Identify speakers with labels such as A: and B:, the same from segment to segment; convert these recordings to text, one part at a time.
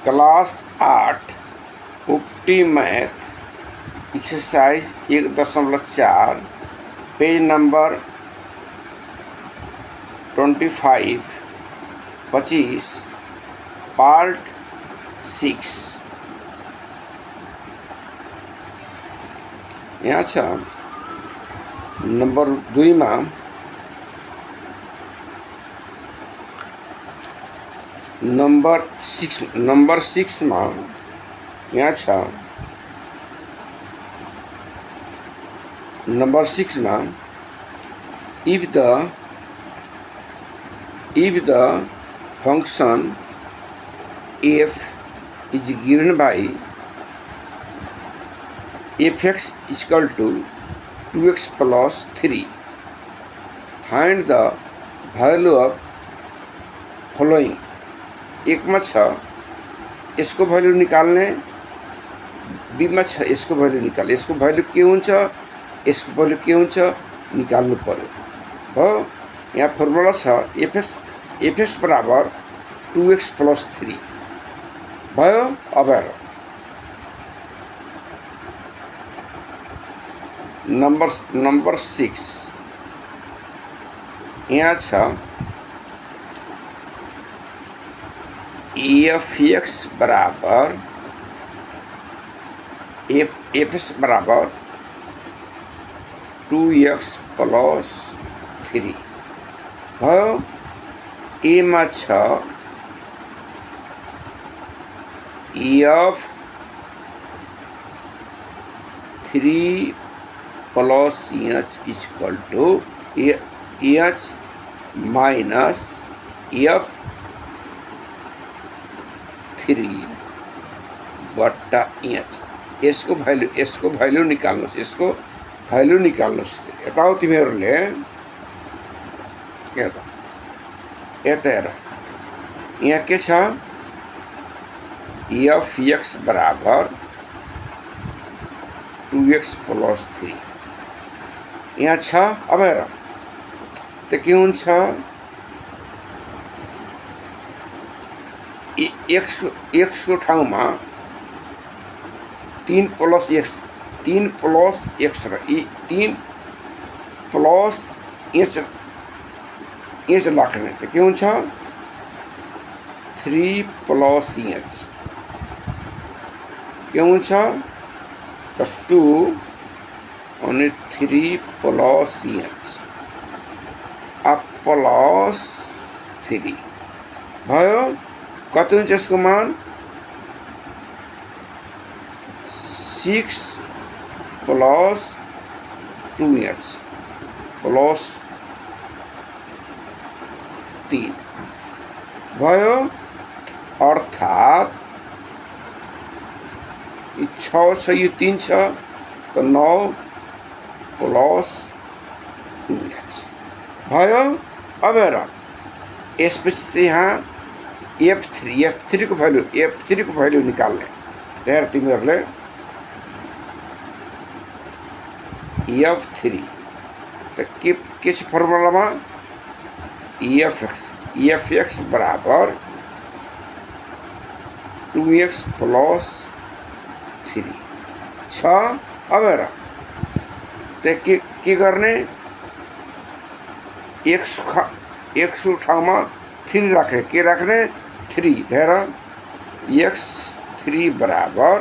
A: Class 8 उपटी math exercise 1.4 page number 25 part 6 यहाँ छ नंबर 2 में नंबर 6 में यहाँ छ नंबर 6 में if the function f is given by fx is equal to 2x plus 3, find the value of following। एक में छ इसको वैल्यू निकाल्ने, बी में छ इसको वैल्यू निकाल्ने, इसको वैल्यू के हुन्छ यसको वैल्यू के हुन्छ निकाल्नु पर्यो हो। यहाँ फर्मुला छ एफएस बराबर 2x plus 3 भयो। अब हेर नंबर 6 यहाँ छ एफएक्स बराबर एफएस बराबर 2x plus 3 भयो। ए में छ F 3 plus H equal to H minus F 3 बट्टा एच। यसको भ्यालु निकाल्नुहोस्, यसको भ्यालु निकाल्नुहोस्। यता हो तिमीहरूले, यता हेर यहाँ के छ एफ एक्स बराबर 2x plus 3 यहाँ छ। अब हेर त के हुन्छ एक्स को ठाउँमा 3 plus x र 3 plus एच राख्ने त के हुन्छ 3 plus एच के हुन्छ त 2 अनि 3 plus एच अब प्लस 3 भयो। कति हुन्छ यसको मान 6 plus 2h plus 3 भयो। अर्थात 6 छ यो 3 छ तो 9 plus 2h भयो। अब हेर यसपछि यहाँ F3 को भ्यालु निकाल्ने। हेर तिमीहरूले F3 त के छ फर्मुलामा EFX बराबर 2x plus 3 छ। अब हेर त के गर्ने x ठाउँमा 3 राख्ने, के राख्ने 3। हेर x3 बराबर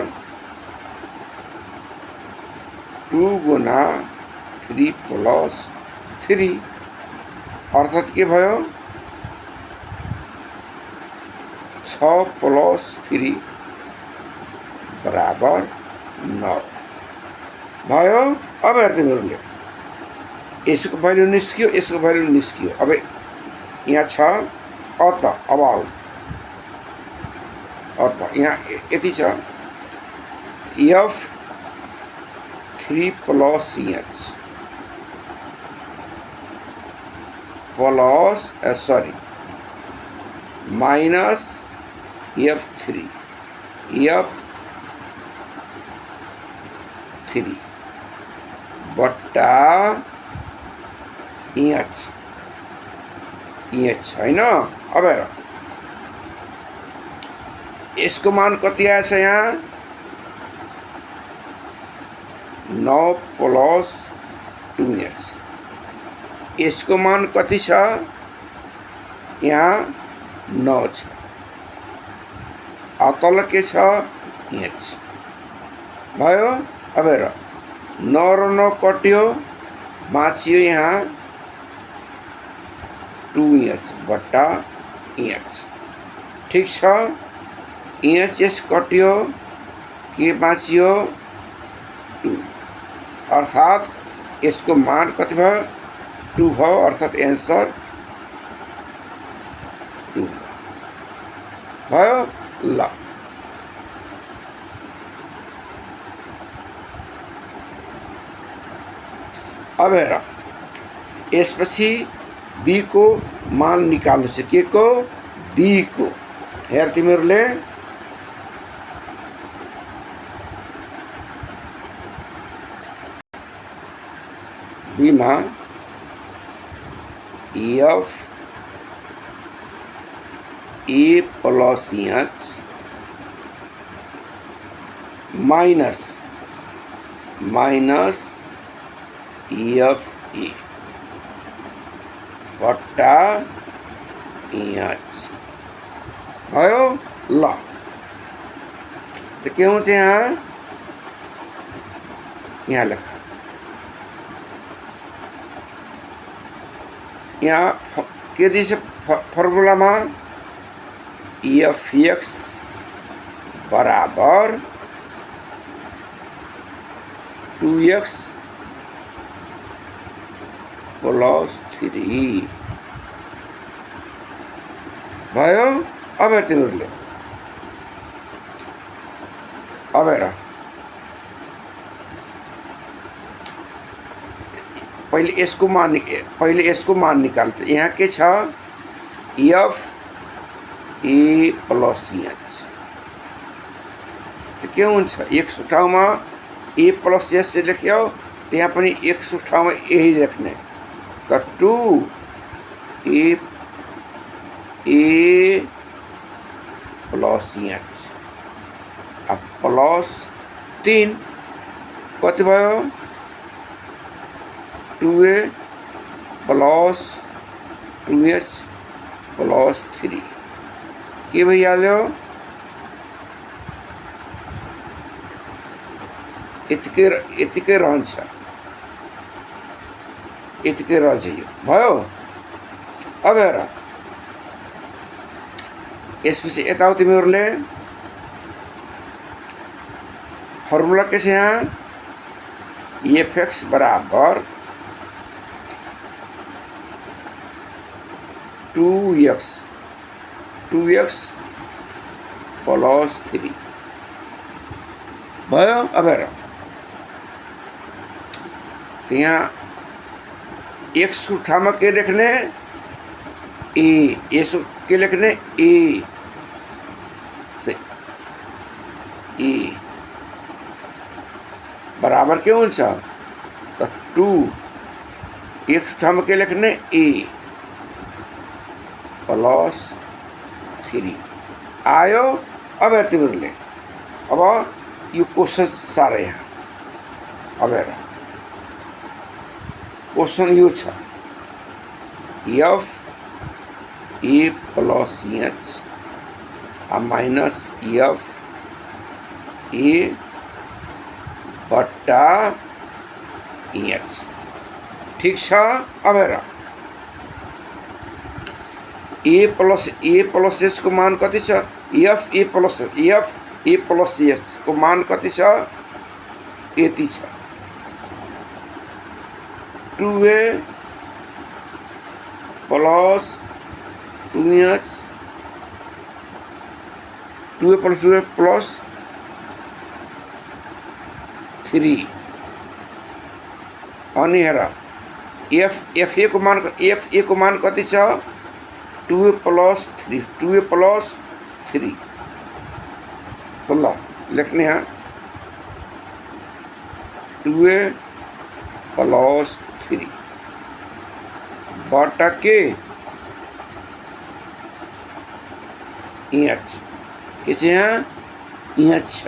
A: 2 गुना 3 plus 3 अर्थात के भयो 6 plus 3 बराबर 9 भयो। अब हेर तिमीहरूले यसको भ्यालु निस्कियो, यसको भ्यालु निस्कियो। अब यहाँ छ अत अब आऊ अत यहाँ यति छ F3 plus H plus minus F3 बट्टा एच हैन। अब हेर यसको मान कति आएछ यहाँ 9 प्लस 2h। यसको मान कति छ यहाँ 9 छ। तल के छ h भयो। अब हेर 9 र 9 कट्यो, बाँचियो यहाँ 2h बट्टा h। ठीक छ, h कट्यो, के बाँचियो 2, अर्थात यसको मान कति भयो 2 भयो, अर्थात एन्सर 2 भयो। ल अब हेर, यसपछि b को मान निकाल्नु छ। के को b को। हेर तिमीहरूले b मा f a plus h minus f a बट्टा h भयो। ल तो के हुन्छ यहाँ लेख, यहाँ के दिन्छ फर्मुलामा f(x) बराबर 2x प्लस 3 भयो। अब हेर तिमीहरूले, अब हेर पहिले यसको मान निकाल्छ। यहाँ के छ f a प्लस h। तो के हुन्छ, एक ठाउँमा a प्लस h से लेख्यो, त्यहाँ पनि एक ठाउँमा यही लेख्ने। तो 2a प्लस h अब प्लस 3 कति भयो 2a प्लस 2h प्लस 3 के भइहाल्यो। यतिकै रहन्छ, यतिकै रहन्छ यो भयो। अब हेर, यसपछि यता तिमीहरूले फर्मुला के छ यहाँ f(x) बराबर 2x प्लस 3 भयो। अब हेर, यहाँ एक ठाउँमा के लेख्ने a, यसो के लेख्ने a, तो a बराबर के हुन्छ तो 2 एक ठाउँमा के लेख्ने a प्लस 3 आयो। अब हेर तिमीहरूले, अब यो क्वेश्चन साह्रै यहाँ। अब हेर क्वेश्चन यो छ f a plus h minus f a बट्टा h। ठीक छ। अब हेर a प्लस h को मान कति छ f a प्लस h को मान कति छ यति छ 2a plus 2h 2a plus 3 अनि हेर f a को मान कति छ 2a प्लस 3 तो ल लेख्ने यहाँ 2a प्लस 3 बटा के h के चाहिँ यहाँ छ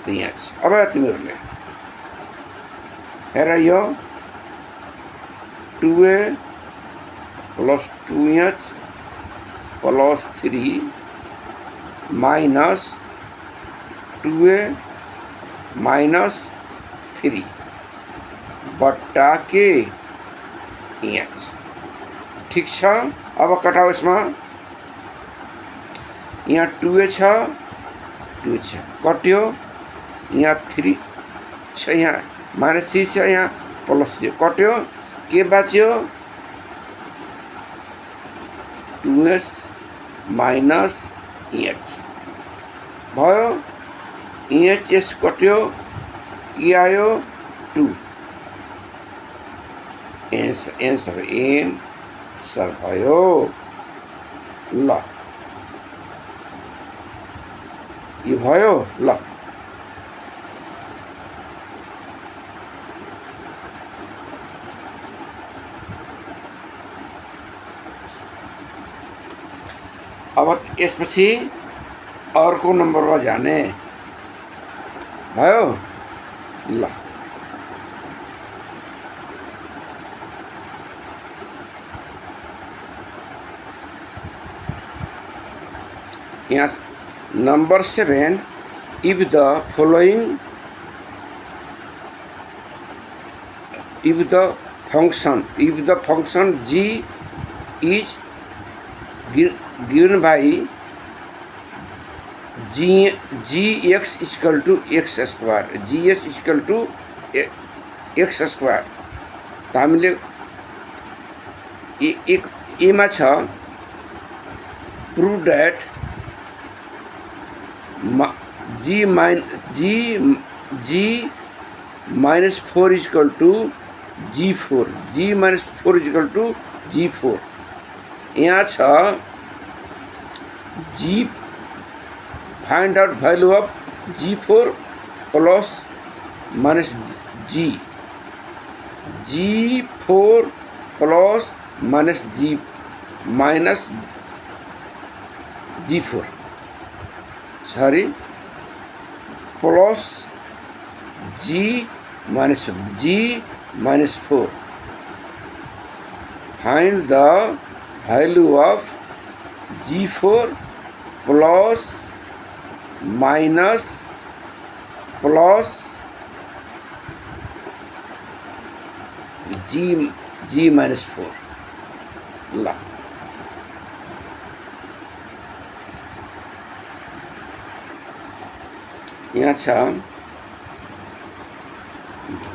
A: त यहाँ छ। अब तिमीहरूले हेर यो 2a plus 2h plus 3 minus 2a minus 3 बट्टा के h। ठीक छ। अब कटाओ यसमा, यहाँ 2a छ, 2 छ कट्यो, यहाँ 3 छ, यहाँ माइनस 3 छ, यहाँ प्लस 3 कट्यो, के बाँच्यो 2s माइनस h भयो। h कट्यो, के आयो 2। एन्सर भयो। ल यो भयो। ल अब यसपछि अर्को नम्बरमा जाने भयो। ल यहाँ number 7, if the function g is given by gx equal to x square, gx equal to x square, त हामीले एक एमा छ prove that g minus 4 is equal to g4, g minus 4 is equal to g4। यहाँ छ g, find out value of g4 plus minus g, g4 plus minus g minus g4 sorry plus g minus 4। find the value of g4 plus minus g minus 4। ल यहाँ छ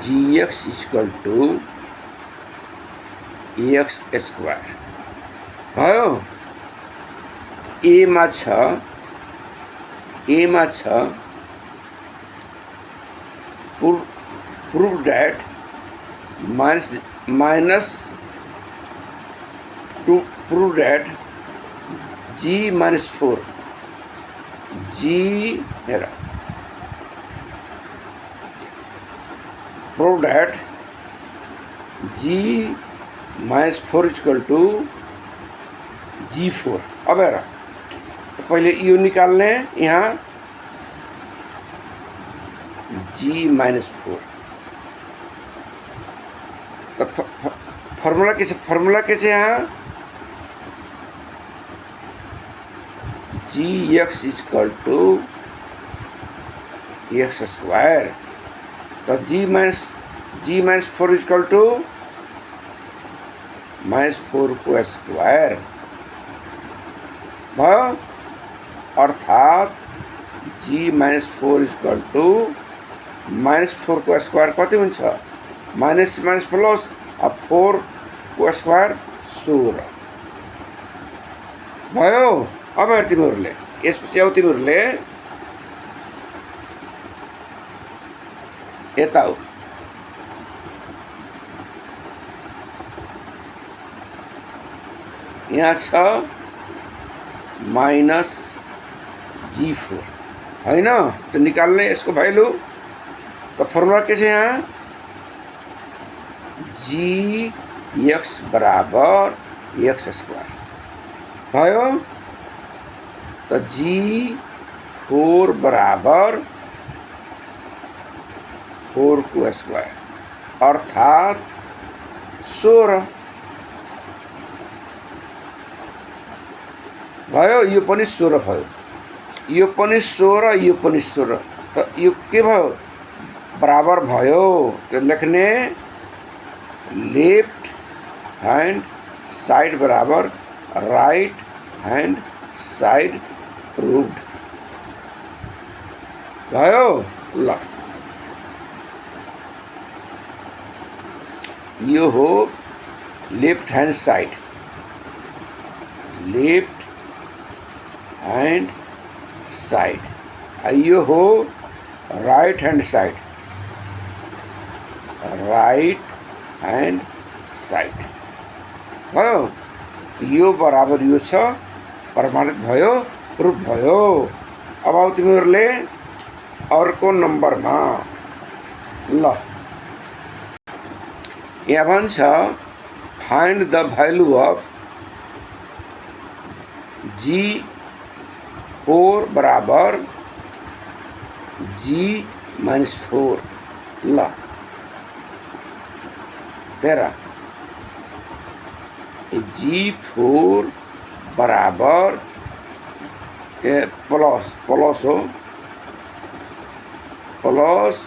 A: gx equal to x square भयो। एमा छ prove that prove that g minus 4 g हेर prove that g minus 4 is equal to g4। अब हेर तो पहले यो निकाल्ने, यहाँ g minus 4 तो फर्मुला के छ यहाँ gx is equal to x square, तो g minus 4 is equal to -4 को स्क्वायर भयो। अर्थात g minus 4 is equal to -4 को स्क्वायर कति हुन्छ, माइनस प्लस, अब 4 को स्क्वायर 16 भयो। अब हेर तिमीहरूले यसपछि आऊ, तिमीहरूले यता आऊ, यहाँ छ माइनस g4 हैन, तो निकाल्ने यसको भ्यालु, तो फर्मुला के छ यहाँ gx बराबर x स्क्वायर भयो। तो G4 बराबर 4 को स्क्वायर अर्थात 16 भयो। यो पनि 16 भयो, यो पनि 16, यो पनि 16, तो यो के भयो बराबर भयो। तो लेख्ने लेफ्ट हैंड साइड बराबर राइट हैंड साइड प्रूव्ड भयो। ल यो हो left hand side, left hand side. यो हो right hand side, right hand side भयो। यो बराबर यो छ, प्रमाणित भयो, प्रुफ भयो। अब आउ तिमीहरूले अर्को नम्बरमा। ल यहाँ भन्छ find the value of G4 बराबर G-4। ल 13 G4 बराबर प्लस हो प्लस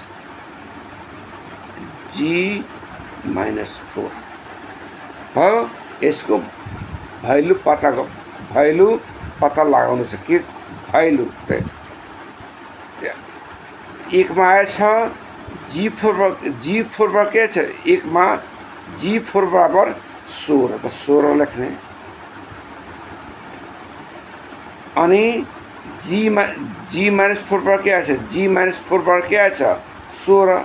A: G-4 हो। यसको भ्यालु पता लगाउनु छ। के भ्यालु त एकमा आएछ G4 के छ, एकमा G4 बराबर 16, तो 16 लेख्ने। अनि G-4 पर के आएछ, G-4 पर के आएछ 16,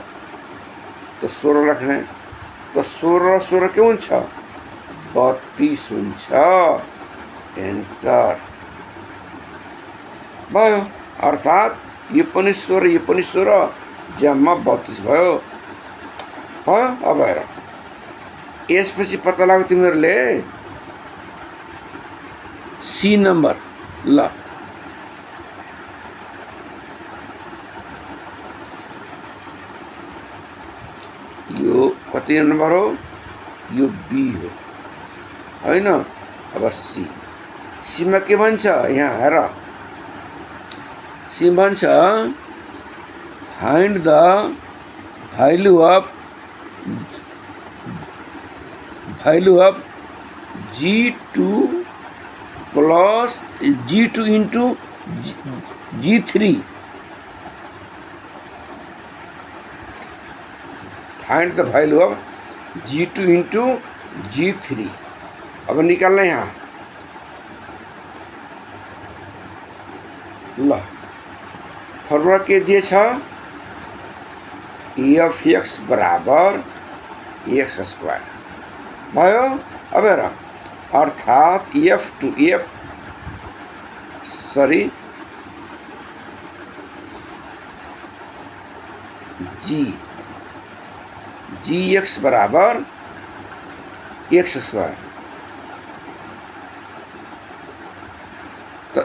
A: तो 16 लेख्ने। तो 16 16 के हुन्छ 32 हुन्छ एन्सर भयो। अर्थात यो पनि 16, यो पनि 16, जम्मा 32 भयो। अब हेर यसपछि पत्ता लाग्यो तिमीहरूले सी नम्बर। ल यो कति नम्बर हो, यो बी हो हैन। अब सीमा के भन्छ यहाँ हेर, सी भन्छ find the value of G2 plus G2 into G3। Find the value of G2 into G3। अब निकालना यहाँ ल फर्मुला के दिए छ f(x) बराबर x स्क्वायर भयो। अब हेर अर्थात gx बराबर x स्क्वायर। तो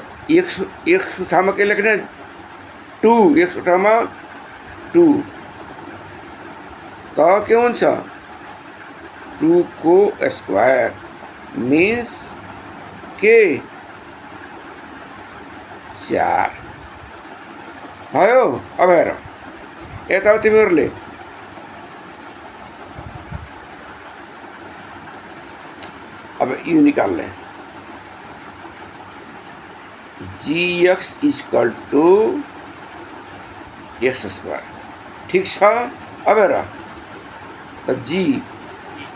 A: एक सूत्रामा के लेख्ने 2, एक सूत्रामा 2, तो के हुन्छ 2 को स्क्वायर मीन्स के 4 भयो। अब हेर यता तिमीहरूले अब यो निकाल्ने gx equal to x square. ठीक छ। अब हेर तो g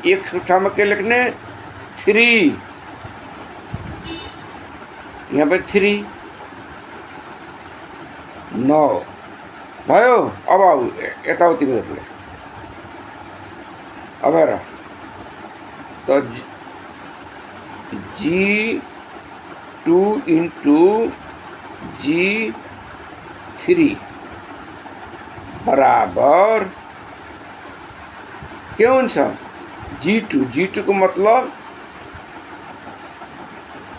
A: एक सूत्रामा के लेख्ने 3, यहाँ पे 3 9 भयो। अब आऊ यता तिमीहरूले अब हेर तो G2 इंटू G3 बराबर के हुन्छ G2 को मतलब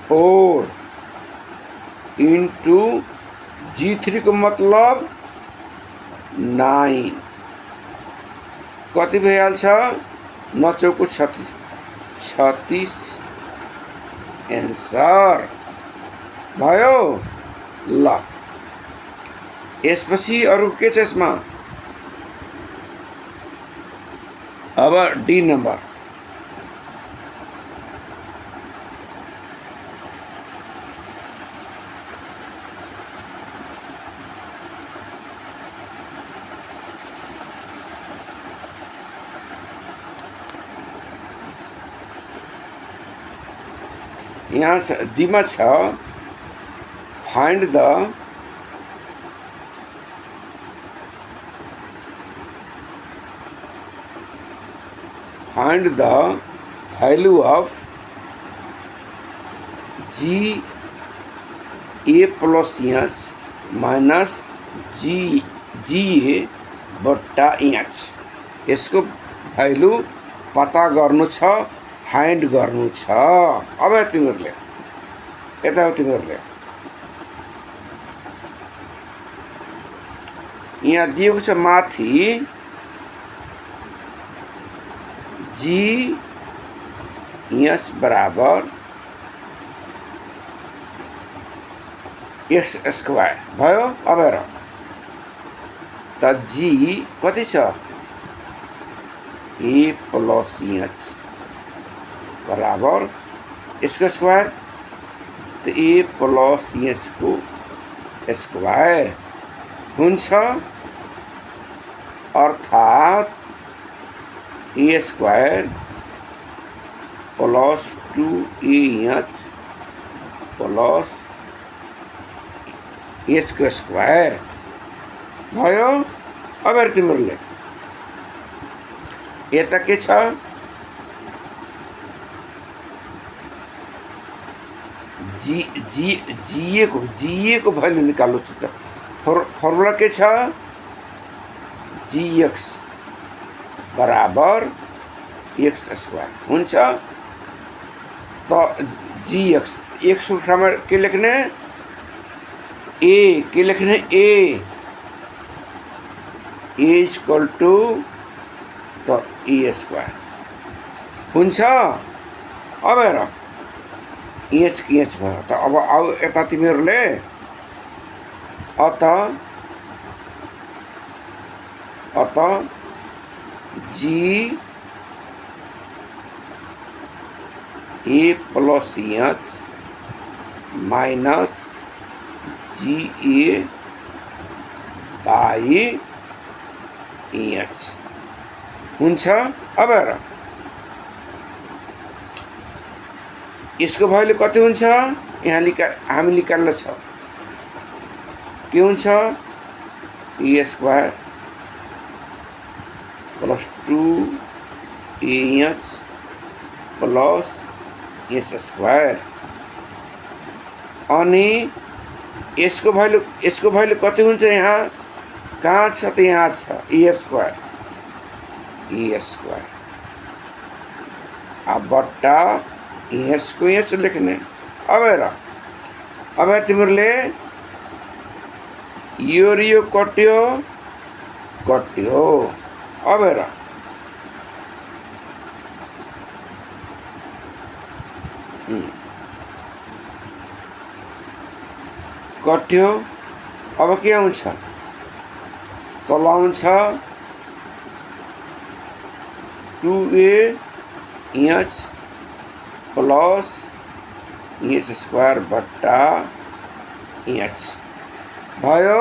A: 4 इंटू G3 को मतलब 9 कति भइहाल्छ 9 चौको 36 एन्सर भयो। ल यसपछि अरु के छ यसमा? अब डी नम्बर यहाँ डीमा छ find the value of GA plus H minus GA बट्टा H। यसको भ्यालु पता गर्नु छ, फाइन्ड गर्नु छ। अब तिमीहरूले यता तिमीहरूले यहाँ दिएको छ माथि GH बराबर x स्क्वायर भयो। अब हेर त G कति छ A प्लस H बराबर यसको स्क्वायर त A प्लस H को स्क्वायर हुन्छ, अर्थात A square plus 2AH plus H को स्क्वायर भयो। अब हेर तिमीहरूले यता के छ GA को भ्यालु निकाल्नु छ त फर्मुला के छ GX बराबर x स्क्वायर हुन्छ। त GX x को ठाउँमा के लेख्ने A के लेख्ने A इक्वल टु त A स्क्वायर हुन्छ। अब हेर H भयो त अब आउ यता तिमीहरूले अत G A plus H minus GA by H हुन्छ। अब हेर यसको भ्यालु कति हुन्छ यहाँ हामी निकाल्न छ के हुन्छ A square plus 2AH plus H square अनि यसको भ्यालु कति हुन्छ यहाँ कहाँ छ त यहाँ छ A स्क्वायर अब बट्टा H को H लेख्ने। अब हेर तिमीहरूले यो कट्यो। अब हेर कट्यो। अब के आउँछ तल आउँछ 2AH प्लस H स्क्वायर बट्टा H भयो।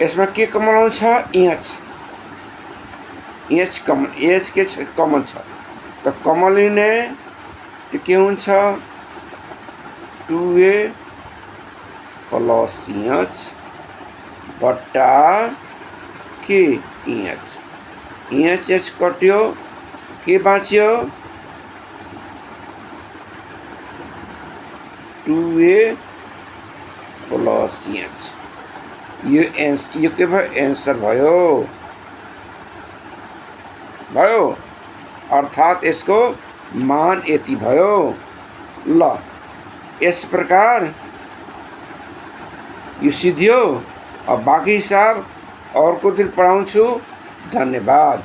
A: यसमा के कमन आउँछ H के कमन छ त कमन लिने त के हुन्छ 2A प्लस H बट्टा के H कट्यो के बाँच्यो 2A प्लस H यो के भयो एन्सर भयो अर्थात यसको मान यति भयो। ल यस प्रकार यो सिद्धियो। अब बाँकी हिसाब अर्को दिन पढाउँछु। धन्यवाद।